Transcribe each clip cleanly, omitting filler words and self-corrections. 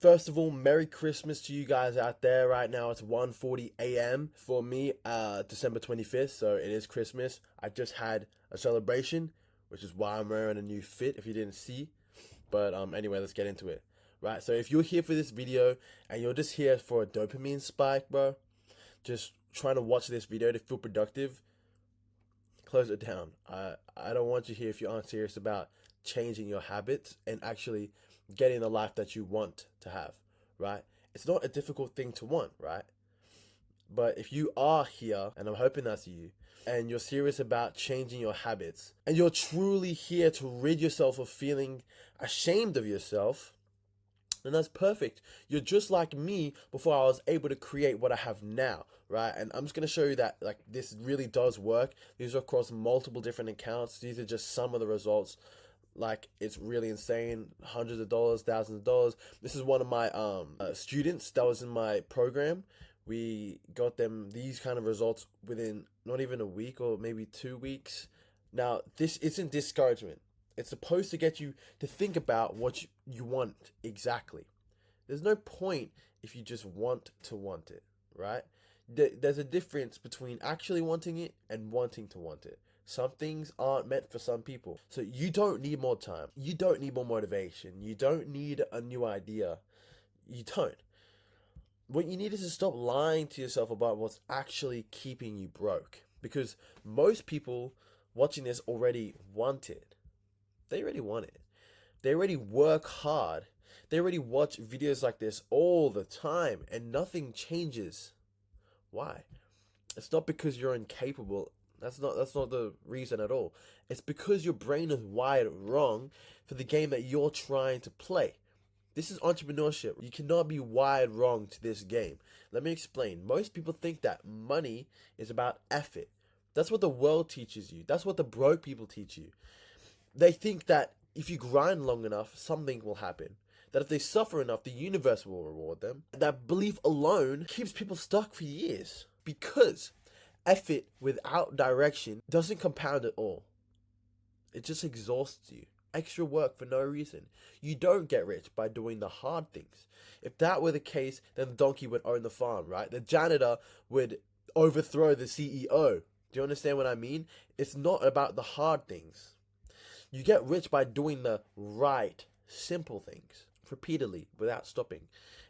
First of all, Merry Christmas to you guys out there. Right now it's 1:40 a.m. for me, December 25th, so it is Christmas. I just had a celebration, which is why I'm wearing a new fit, if you didn't see. But anyway, let's get into it. Right, so if you're here for this video and you're just here for a dopamine spike, bro, just trying to watch this video to feel productive, close it down. I don't want you here if you aren't serious about changing your habits and actually getting the life that you want to have, right? It's not a difficult thing to want, right? But if you are here, and I'm hoping that's you, and you're serious about changing your habits, and you're truly here to rid yourself of feeling ashamed of yourself, then that's perfect. You're just like me before I was able to create what I have now, right? And I'm just going to show you that like this really does work. These are across multiple different accounts. These are just some of the results. Like, it's really insane. Hundreds of dollars, thousands of dollars. This is one of my students that was in my program. We got them these kind of results within not even a week or maybe 2 weeks. Now, this isn't discouragement. It's supposed to get you to think about what you want exactly. There's no point if you just want it, right? There's a difference between actually wanting it and wanting to want it. Some things aren't meant for some people. So you don't need more time. You don't need more motivation. You don't need a new idea. You don't. What you need is to stop lying to yourself about what's actually keeping you broke. Because most people watching this already want it. They already want it. They already work hard. They already watch videos like this all the time and nothing changes. Why? It's not because you're incapable. That's not the reason at all. It's because your brain is wired wrong for the game that you're trying to play. This is entrepreneurship. You cannot be wired wrong to this game. Let me explain. Most people think that money is about effort. That's what the world teaches you. That's what the broke people teach you. They think that if you grind long enough, something will happen. That if they suffer enough, the universe will reward them. That belief alone keeps people stuck for years. Because effort without direction doesn't compound at all. It just exhausts you. Extra work for no reason. You don't get rich by doing the hard things. If that were the case, then the donkey would own the farm, right? The janitor would overthrow the CEO. Do you understand what I mean? It's not about the hard things. You get rich by doing the right, simple things repeatedly without stopping.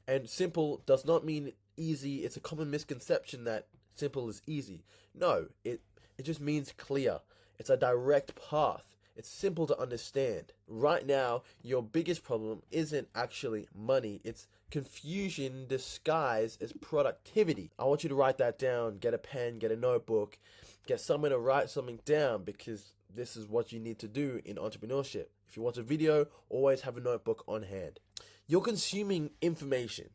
And simple does not mean easy. It's a common misconception that simple is easy. No, it just means clear. It's a direct path. It's simple to understand. Right now, your biggest problem isn't actually money. It's confusion disguised as productivity. I want you to write that down. Get a pen, get a notebook, get someone to write something down, because this is what you need to do in entrepreneurship. If you watch a video, always have a notebook on hand. You're consuming information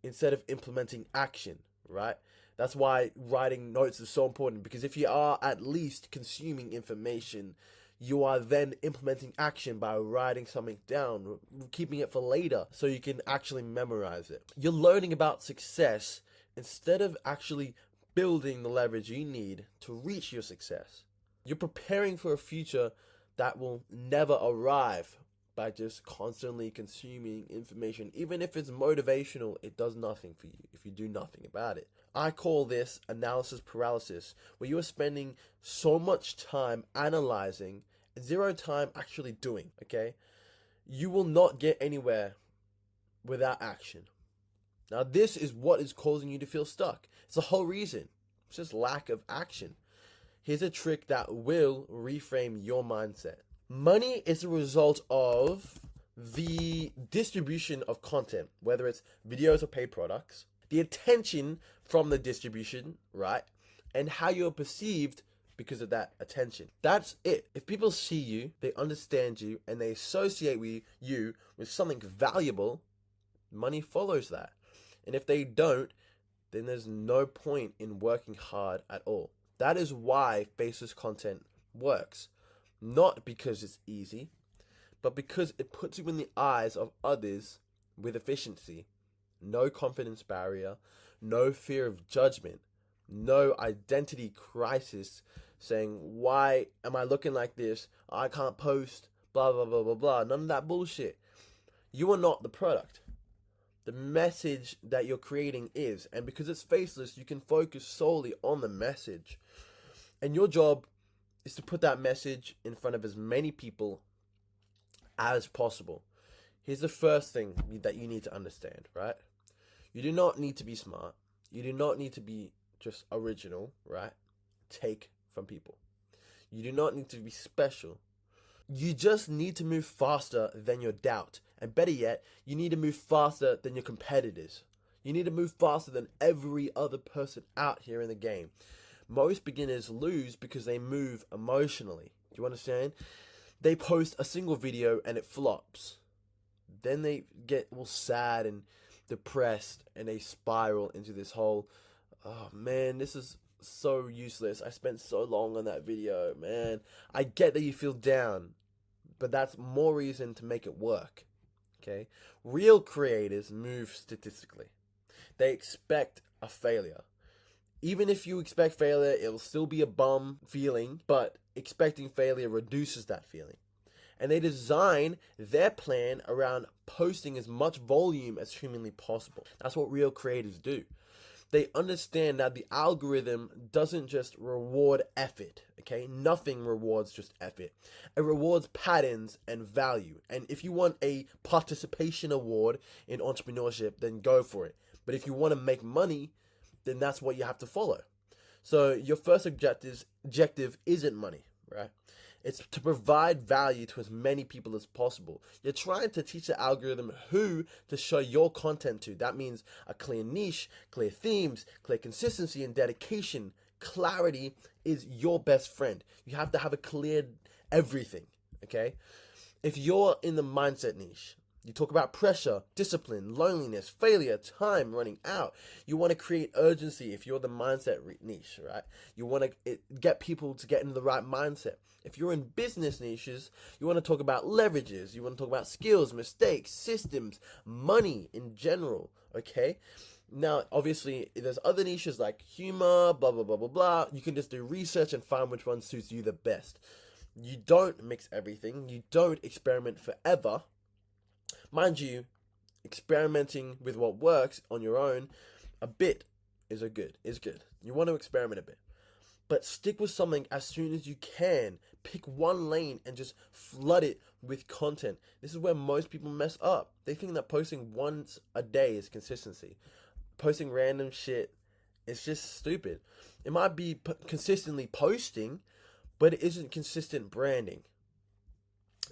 instead of implementing action, right? That's why writing notes is so important, because if you are at least consuming information, you are then implementing action by writing something down, keeping it for later so you can actually memorize it. You're learning about success instead of actually building the leverage you need to reach your success. You're preparing for a future that will never arrive by just constantly consuming information. Even if it's motivational, it does nothing for you if you do nothing about it. I call this analysis paralysis, where you are spending so much time analyzing and zero time actually doing, okay? You will not get anywhere without action. Now, this is what is causing you to feel stuck. It's the whole reason. It's just lack of action. Here's a trick that will reframe your mindset. Money is a result of the distribution of content, whether it's videos or paid products, the attention from the distribution, right? And how you're perceived because of that attention. That's it. If people see you, they understand you, and they associate you with something valuable, money follows that. And if they don't, then there's no point in working hard at all. That is why faceless content works. Not because it's easy, but because it puts you in the eyes of others with efficiency. No confidence barrier, no fear of judgment, no identity crisis saying, why am I looking like this? I can't post, blah, blah, blah, blah, blah. None of that bullshit. You are not the product. the message that you're creating is. And because it's faceless, you can focus solely on the message. And your job is to put that message in front of as many people as possible. Here's the first thing that you need to understand, right? You do not need to be smart. You do not need to be just original, right? Take from people. You do not need to be special. You just need to move faster than your doubt. And better yet, you need to move faster than your competitors. You need to move faster than every other person out here in the game. Most beginners lose because they move emotionally. Do you understand? They post a single video and it flops. Then they get all sad and depressed and they spiral into this whole, oh man, this is so useless. I spent so long on that video, man. I get that you feel down, but that's more reason to make it work. Okay? Real creators move statistically. They expect a failure. Even if you expect failure, it will still be a bum feeling, but expecting failure reduces that feeling. And they design their plan around posting as much volume as humanly possible. That's what real creators do. They understand that the algorithm doesn't just reward effort, okay? Nothing rewards just effort. It rewards patterns and value. And if you want a participation award in entrepreneurship, then go for it. But if you want to make money, then that's what you have to follow. So your first objective isn't money, right? It's to provide value to as many people as possible. You're trying to teach the algorithm who to show your content to. That means a clear niche, clear themes, clear consistency and dedication. Clarity is your best friend. You have to have a clear everything, okay? If you're in the mindset niche, you talk about pressure, discipline, loneliness, failure, time running out. You want to create urgency if you're the mindset niche, right? You want to get people to get into the right mindset. If you're in business niches, you want to talk about leverages. You want to talk about skills, mistakes, systems, money in general, okay? Now, obviously, there's other niches like humor, blah, blah, blah, blah, blah. You can just do research and find which one suits you the best. You don't mix everything. You don't experiment forever. Mind you, experimenting with what works on your own a bit is good. You want to experiment a bit. But stick with something as soon as you can. Pick one lane and just flood it with content. This is where most people mess up. They think that posting once a day is consistency. Posting random shit is just stupid. It might be consistently posting, but it isn't consistent branding.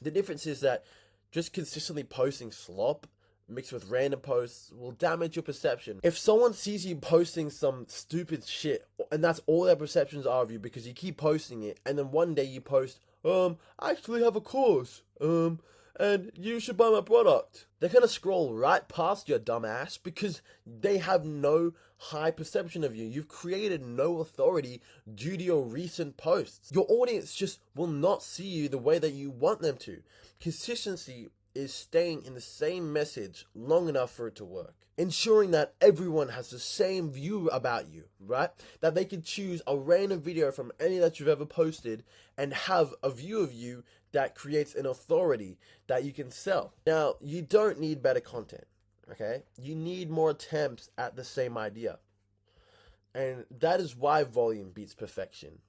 The difference is that just consistently posting slop mixed with random posts will damage your perception. If someone sees you posting some stupid shit and that's all their perceptions are of you because you keep posting it, and then one day you post, I actually have a course, and you should buy my product, they're gonna scroll right past your dumbass because they have no high perception of you. You've created no authority due to your recent posts. Your audience just will not see you the way that you want them to. Consistency is staying in the same message long enough for it to work. Ensuring that everyone has the same view about you, right? That they can choose a random video from any that you've ever posted and have a view of you that creates an authority that you can sell. Now, you don't need better content, okay? You need more attempts at the same idea. And that is why volume beats perfection.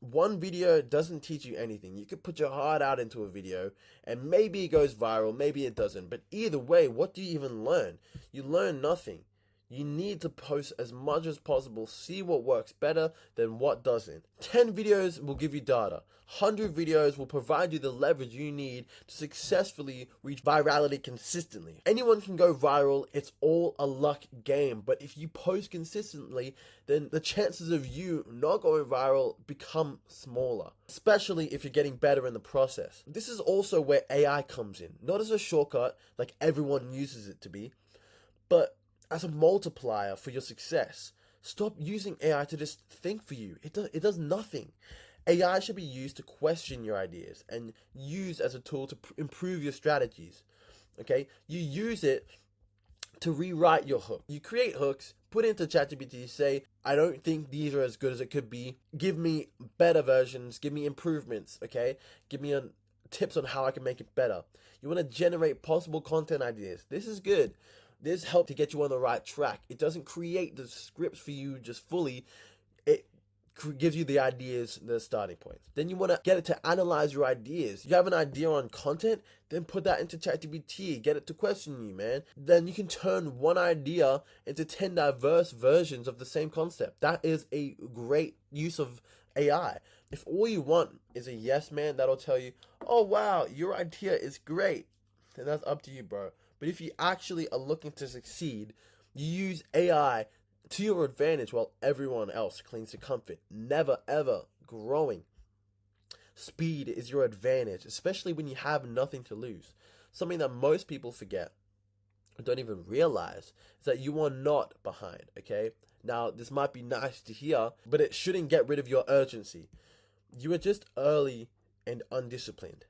One video doesn't teach you anything. You could put your heart out into a video and maybe it goes viral, maybe it doesn't. But either way, what do you even learn? You learn nothing. You need to post as much as possible, see what works better than what doesn't. 10 videos will give you data. 100 videos will provide you the leverage you need to successfully reach virality consistently. Anyone can go viral, it's all a luck game. But if you post consistently, then the chances of you not going viral become smaller, especially if you're getting better in the process. This is also where AI comes in, not as a shortcut like everyone uses it to be, but as a multiplier for your success. Stop using AI to just think for you. It does nothing. AI should be used to question your ideas and used as a tool to improve your strategies. Okay? You use it to rewrite your hook. You create hooks, put it into ChatGPT, say, I don't think these are as good as it could be. Give me better versions, give me improvements, okay? Give me tips on how I can make it better. You want to generate possible content ideas. This is good. This helps to get you on the right track. It doesn't create the scripts for you just fully. It gives you the ideas, the starting points. Then you want to get it to analyze your ideas. You have an idea on content, then put that into ChatGPT, get it to question you, man. Then you can turn one idea into 10 diverse versions of the same concept. That is a great use of AI. If all you want is a yes man, that'll tell you, oh wow, your idea is great. And that's up to you, bro. But if you actually are looking to succeed, you use AI to your advantage while everyone else clings to comfort. Never ever growing. Speed is your advantage, especially when you have nothing to lose. Something that most people forget or don't even realize is that you are not behind, okay? Now, this might be nice to hear, but it shouldn't get rid of your urgency. You are just early and undisciplined.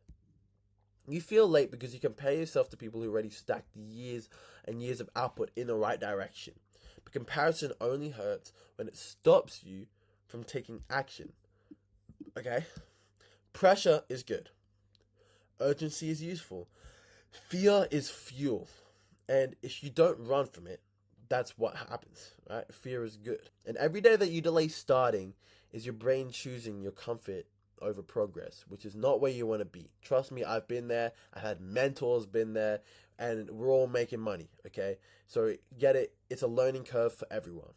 You feel late because you compare yourself to people who already stacked years and years of output in the right direction. But comparison only hurts when it stops you from taking action. Okay? Pressure is good. Urgency is useful. Fear is fuel. And if you don't run from it, that's what happens, right? Fear is good. And every day that you delay starting is your brain choosing your comfort over progress, which is not where you want to be. Trust me, I've been there. I had mentors been there, and we're all making money, okay? So get it. It's a learning curve for everyone.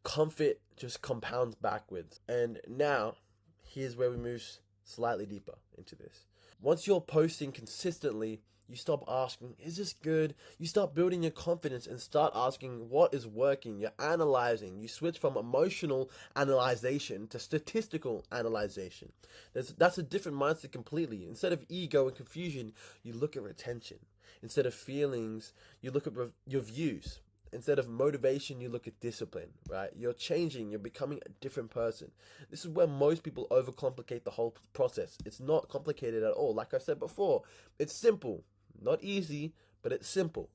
Comfort just compounds backwards. And now, here's where we move slightly deeper into this. Once you're posting consistently, you stop asking, is this good? You start building your confidence and start asking, what is working? You're analyzing. You switch from emotional analyzation to statistical analyzation. That's a different mindset completely. Instead of ego and confusion, you look at retention. Instead of feelings, you look at your views. Instead of motivation, you look at discipline, right? You're changing, you're becoming a different person. This is where most people overcomplicate the whole process. It's not complicated at all. Like I said before, it's simple. Not easy, but it's simple.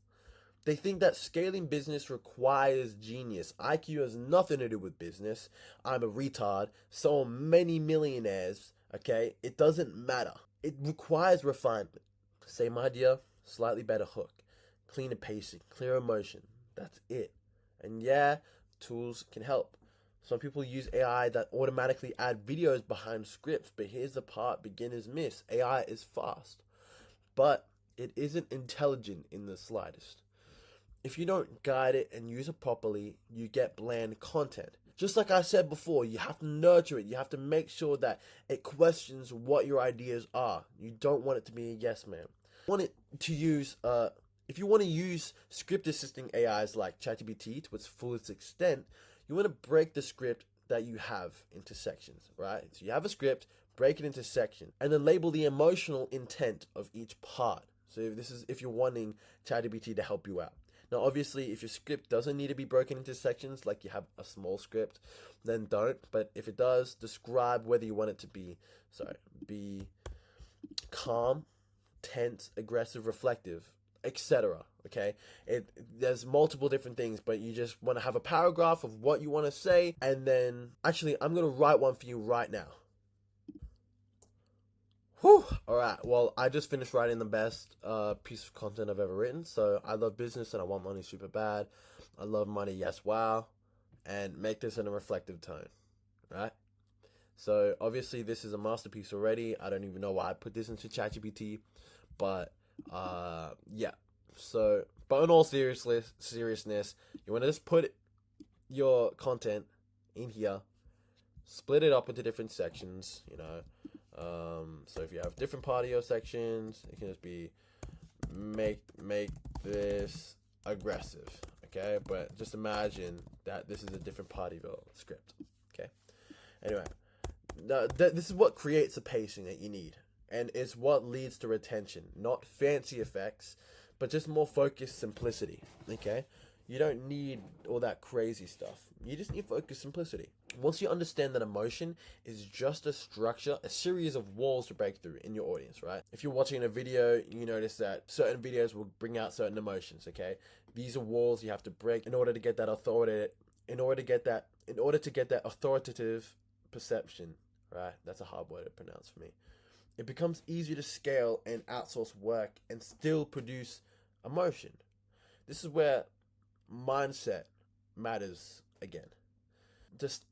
They think that scaling business requires genius. IQ has nothing to do with business. I'm a retard. So are many millionaires, okay? It doesn't matter. It requires refinement. Same idea, slightly better hook. Cleaner pacing, clear emotion. That's it. And yeah, tools can help. Some people use AI that automatically add videos behind scripts, but here's the part beginners miss. AI is fast, but it isn't intelligent in the slightest. If you don't guide it and use it properly, you get bland content. Just like I said before, you have to nurture it. You have to make sure that it questions what your ideas are. You don't want it to be a yes man. If you want to use script assisting AIs like ChatGPT to its fullest extent, you want to break the script that you have into sections, right? So you have a script, break it into sections, and then label the emotional intent of each part. So if you're wanting ChatGPT to help you out. Now, obviously, if your script doesn't need to be broken into sections, like you have a small script, then don't. But if it does, describe whether you want it to be calm, tense, aggressive, reflective, etc. Okay, there's multiple different things, but you just want to have a paragraph of what you want to say, and then actually, I'm gonna write one for you right now. Whew. All right. Well, I just finished writing the best piece of content I've ever written. So I love business and I want money super bad. I love money, yes, wow, and make this in a reflective tone, right? So obviously this is a masterpiece already. I don't even know why I put this into ChatGPT, but yeah. So, but in all seriousness, you want to just put your content in here, split it up into different sections, you know. So if you have different part of your sections, it can just be make this aggressive, okay? But just imagine that this is a different part of your script, okay? Anyway, this is what creates the pacing that you need, and it's what leads to retention, not fancy effects, but just more focused simplicity, okay? You don't need all that crazy stuff. You just need focused simplicity. Once you understand that emotion is just a structure, a series of walls to break through in your audience, right? If you're watching a video, you notice that certain videos will bring out certain emotions, okay? These are walls you have to break in order to get that authoritative perception, right? That's a hard word to pronounce for me. It becomes easier to scale and outsource work and still produce emotion. This is where mindset matters again. Just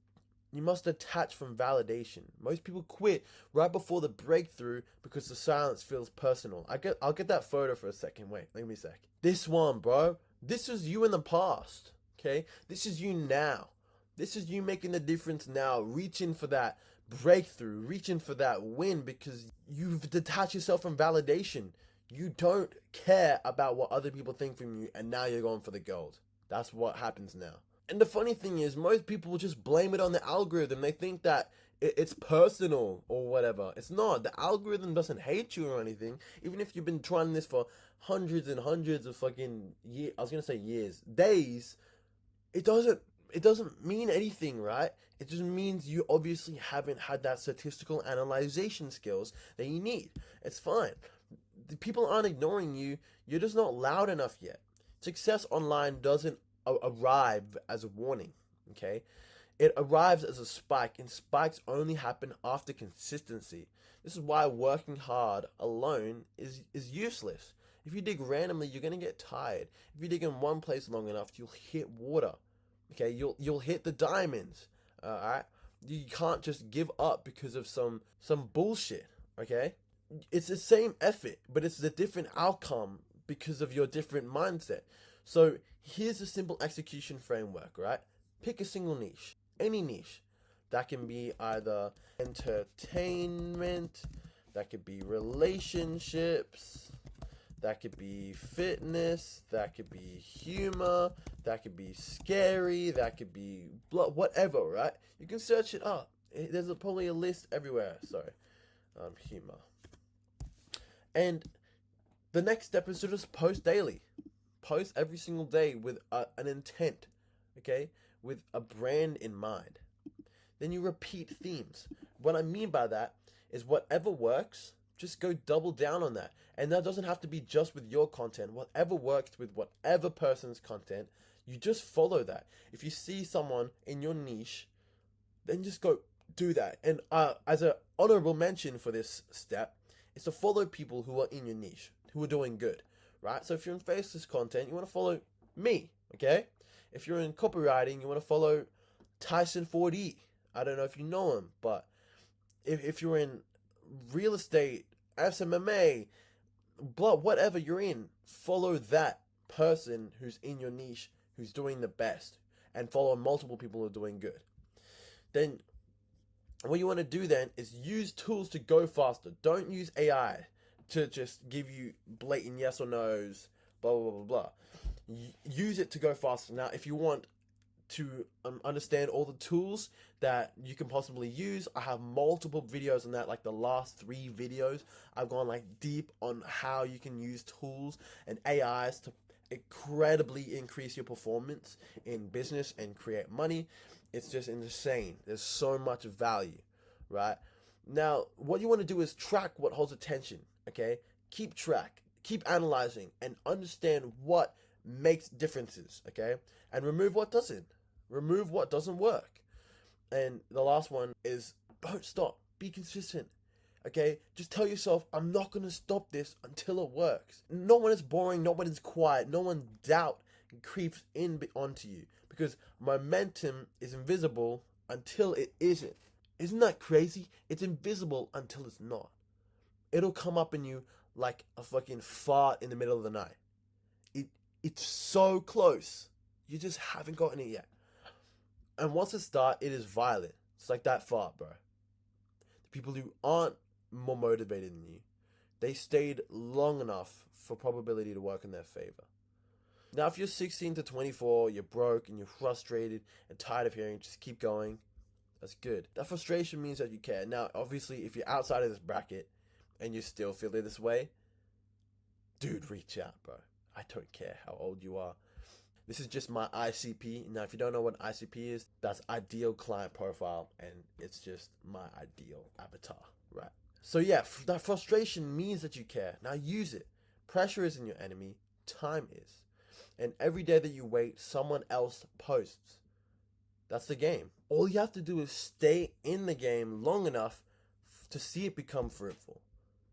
you must detach from validation. Most people quit right before the breakthrough because the silence feels personal. I'll get that photo for a second. Wait, give me a sec. This one, bro. This is you in the past. Okay? This is you now. This is you making the difference now, reaching for that breakthrough, reaching for that win because you've detached yourself from validation. You don't care about what other people think from you, and now you're going for the gold. That's what happens now. And the funny thing is, most people will just blame it on the algorithm. They think that it's personal or whatever. It's not. The algorithm doesn't hate you or anything. Even if you've been trying this for hundreds and hundreds of fucking years, I was gonna say years, days, it doesn't mean anything, right? It just means you obviously haven't had that statistical analyzation skills that you need. It's fine. The people aren't ignoring you. You're just not loud enough yet. Success online doesn't arrive as a warning, okay? It arrives as a spike, and spikes only happen after consistency. This is why working hard alone is useless. If you dig randomly, you're gonna get tired. If you dig in one place long enough, you'll hit water. Okay, you'll hit the diamonds. Alright? You can't just give up because of some bullshit. Okay? It's the same effort, but it's a different outcome because of your different mindset. So here's a simple execution framework, right? Pick a single niche, any niche. That can be either entertainment, that could be relationships, that could be fitness, that could be humor, that could be scary, that could be whatever, right? You can search it up. There's probably a list everywhere. Sorry, humor. And the next step is to just post daily. Post every single day with an intent, okay? With a brand in mind. Then you repeat themes. What I mean by that is whatever works, just go double down on that. And that doesn't have to be just with your content. Whatever works with whatever person's content, you just follow that. If you see someone in your niche, then just go do that. And as an honorable mention for this step, is to follow people who are in your niche, who are doing good, right? So if you're in faceless content, you want to follow me, okay? If you're in copywriting, you want to follow Tyson 4D. I don't know if you know him, but if you're in real estate, SMMA, whatever you're in, follow that person who's in your niche, who's doing the best, and follow multiple people who are doing good. Then what you want to do then is use tools to go faster. Don't use AI to just give you blatant yes or no's, blah, blah, blah, blah. Use it to go faster. Now, if you want to understand all the tools that you can possibly use, I have multiple videos on that. Like the last 3 videos, I've gone like deep on how you can use tools and AIs to incredibly increase your performance in business and create money. It's just insane. There's so much value, right? Now, what you want to do is track what holds attention, okay? Keep track, keep analyzing, and understand what makes differences, okay? And remove what doesn't. Remove what doesn't work. And the last one is don't stop. Be consistent. Okay? Just tell yourself, I'm not going to stop this until it works. No one is boring. No one is quiet. No one doubt creeps in onto you because momentum is invisible until it isn't. Isn't that crazy? It's invisible until it's not. It'll come up in you like a fucking fart in the middle of the night. It's so close. You just haven't gotten it yet. And once it starts, it is violent. It's like that fart, bro. The people who aren't more motivated than you, they stayed long enough for probability to work in their favor. Now, if you're 16 to 24, you're broke and you're frustrated and tired of hearing, just keep going. That's good. That frustration means that you care. Now, obviously, if you're outside of this bracket and you still feel this way, dude, reach out, bro. I don't care how old you are. This is just my ICP. Now, if you don't know what ICP is, that's ideal client profile, and it's just my ideal avatar, right? So yeah, that frustration means that you care. Now use it. Pressure isn't your enemy. Time is. And every day that you wait, someone else posts. That's the game. All you have to do is stay in the game long enough to see it become fruitful.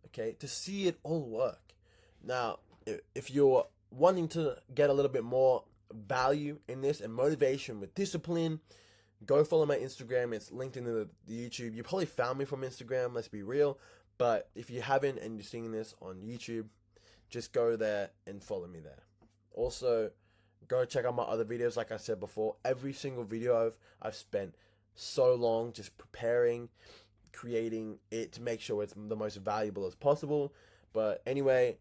Okay? To see it all work. Now, if you're wanting to get a little bit more value in this and motivation with discipline, go follow my Instagram. It's linked in the YouTube. You probably found me from Instagram, let's be real. But if you haven't and you're seeing this on YouTube, just go there and follow me there. Also, go check out my other videos. Like I said before, every single video I've spent so long just preparing, creating it to make sure it's the most valuable as possible. But anyway,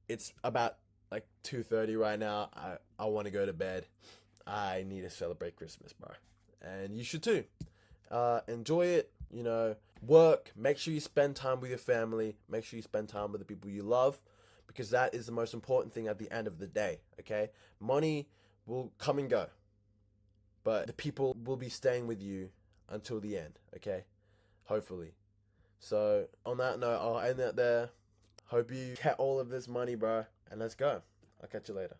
it's about like 2:30 right now. I want to go to bed. I need to celebrate Christmas, bro. And you should too. Enjoy it, work. Make sure you spend time with your family. Make sure you spend time with the people you love, because that is the most important thing at the end of the day, okay? Money will come and go, but the people will be staying with you until the end, okay? Hopefully. So, on that note, I'll end it there. Hope you get all of this money, bro. And let's go. I'll catch you later.